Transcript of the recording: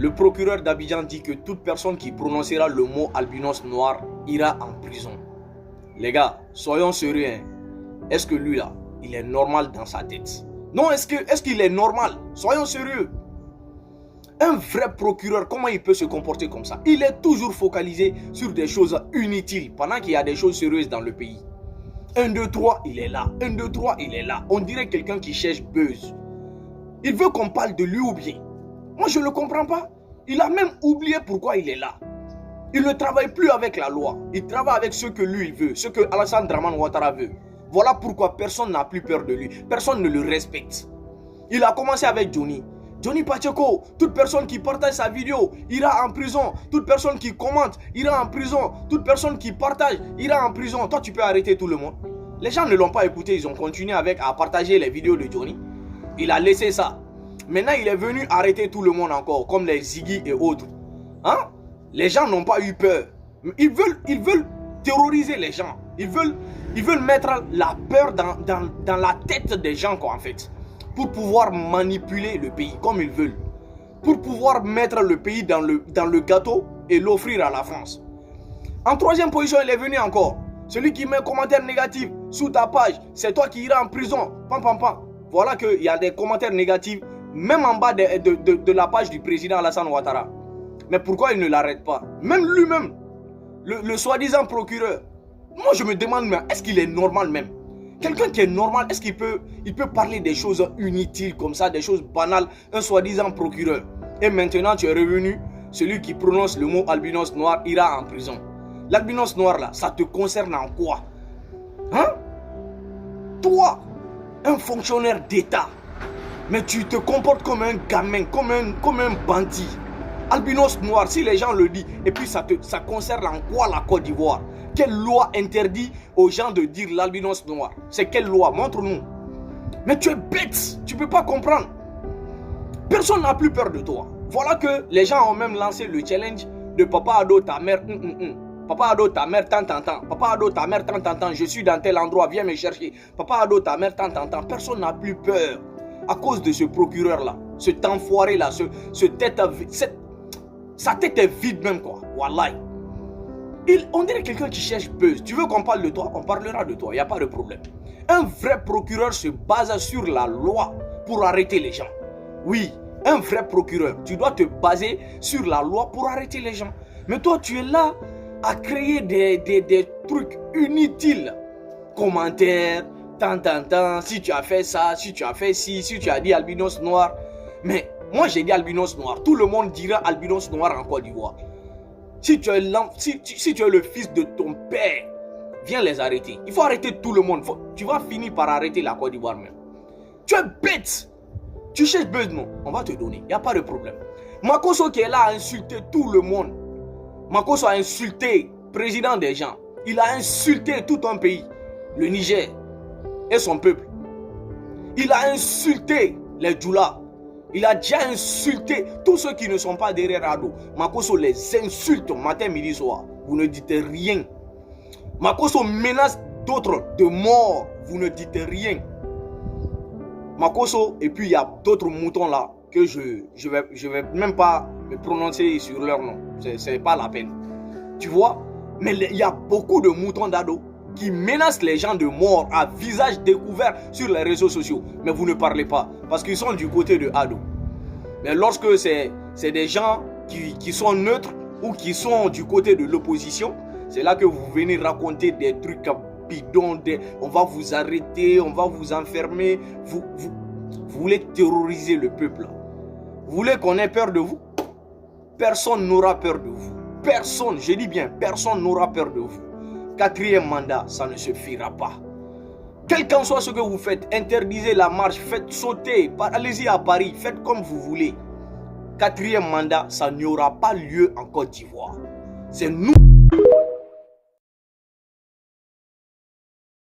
Le procureur d'Abidjan dit que toute personne qui prononcera le mot albinos noir ira en prison. Les gars, soyons sérieux. Hein? Est-ce que lui là, il est normal dans sa tête? Non, est-ce qu'il est normal? Soyons sérieux. Un vrai procureur, comment il peut se comporter comme ça? Il est toujours focalisé sur des choses inutiles pendant qu'il y a des choses sérieuses dans le pays. 1, 2, 3, il est là. 1, 2, 3, il est là. On dirait quelqu'un qui cherche buzz. Il veut qu'on parle de lui ou bien? Moi, je ne le comprends pas. Il a même oublié pourquoi il est là. Il ne travaille plus avec la loi. Il travaille avec ce que lui il veut, ce que Alassane Dramane Ouattara veut. Voilà pourquoi personne n'a plus peur de lui. Personne ne le respecte. Il a commencé avec Johnny. Johnny Pacheco, toute personne qui partage sa vidéo ira en prison. Toute personne qui commente ira en prison. Toute personne qui partage ira en prison. Toi, tu peux arrêter tout le monde. Les gens ne l'ont pas écouté. Ils ont continué à partager les vidéos de Johnny. Il a laissé ça. Maintenant, il est venu arrêter tout le monde encore, comme les Ziggy et autres. Hein? Les gens n'ont pas eu peur. Ils veulent terroriser les gens. Ils veulent mettre la peur dans la tête des gens, quoi, en fait. Pour pouvoir manipuler le pays comme ils veulent. Pour pouvoir mettre le pays dans le gâteau et l'offrir à la France. En troisième position, il est venu encore. Celui qui met un commentaire négatif sous ta page, c'est toi qui iras en prison. Pam, pam, pam. Voilà qu'il y a des commentaires négatifs, même en bas de la page du président Alassane Ouattara. Mais pourquoi il ne l'arrête pas? Même lui-même, le soi-disant procureur. Moi, je me demande, mais est-ce qu'il est normal même? Quelqu'un qui est normal, est-ce qu'il peut parler des choses inutiles comme ça, des choses banales, un soi-disant procureur? Et maintenant, tu es revenu, celui qui prononce le mot albinos noir ira en prison. L'albinos noir, là, ça te concerne en quoi? Hein? Toi, un fonctionnaire d'État, mais tu te comportes comme un gamin, comme un bandit. Albinos noir, si les gens le disent, et puis ça concerne en quoi la Côte d'Ivoire? Quelle loi interdit aux gens de dire l'albinos noir? C'est quelle loi? Montre-nous. Mais tu es bête, tu ne peux pas comprendre. Personne n'a plus peur de toi. Voilà que les gens ont même lancé le challenge de Papa Ado, ta mère, Papa Ado, ta mère, tant. Papa Ado, ta mère, tant. Je suis dans tel endroit, viens me chercher. Papa Ado, ta mère, tant. Personne n'a plus peur à cause de ce procureur-là, cet enfoiré-là, sa tête est vide même, quoi. Wallahi. On dirait quelqu'un qui cherche buzz. Tu veux qu'on parle de toi? On parlera de toi, il n'y a pas de problème. Un vrai procureur se base sur la loi pour arrêter les gens. Oui, un vrai procureur, tu dois te baser sur la loi pour arrêter les gens. Mais toi, tu es là à créer des trucs inutiles. Commentaires, tant, si tu as fait ça, si tu as fait ci, si tu as dit albinos noir. Mais moi, j'ai dit albinos noir. Tout le monde dira albinos noir en Côte d'Ivoire. Si tu es le fils de ton père, viens les arrêter. Il faut arrêter tout le monde. Tu vas finir par arrêter la Côte d'Ivoire même. Tu es bête. Tu cherches buzz, non? On va te donner. Il n'y a pas de problème. Makosso qui est là a insulté tout le monde. Makosso a insulté le président des gens. Il a insulté tout un pays. Le Niger et son peuple. Il a insulté les Djoula. Il a déjà insulté tous ceux qui ne sont pas derrière Ado. Makosso les insulte matin, midi, soir. Vous ne dites rien. Makosso menace d'autres de mort. Vous ne dites rien. Makosso, et puis il y a d'autres moutons là que je vais même pas me prononcer sur leur nom. C'est pas la peine. Tu vois? Mais il y a beaucoup de moutons d'Ado qui menacent les gens de mort à visage découvert sur les réseaux sociaux. Mais vous ne parlez pas parce qu'ils sont du côté de Ado. Mais lorsque c'est des gens qui sont neutres ou qui sont du côté de l'opposition, c'est là que vous venez raconter des trucs bidons, on va vous arrêter, on va vous enfermer. Vous voulez terroriser le peuple. Vous voulez qu'on ait peur de vous? Personne n'aura peur de vous. Personne, je dis bien, personne n'aura peur de vous. 4e mandat, ça ne se fera pas. Quel qu'en soit ce que vous faites, interdisez la marche, faites sauter, allez-y à Paris, faites comme vous voulez. 4e mandat, ça n'y aura pas lieu en Côte d'Ivoire. C'est nous.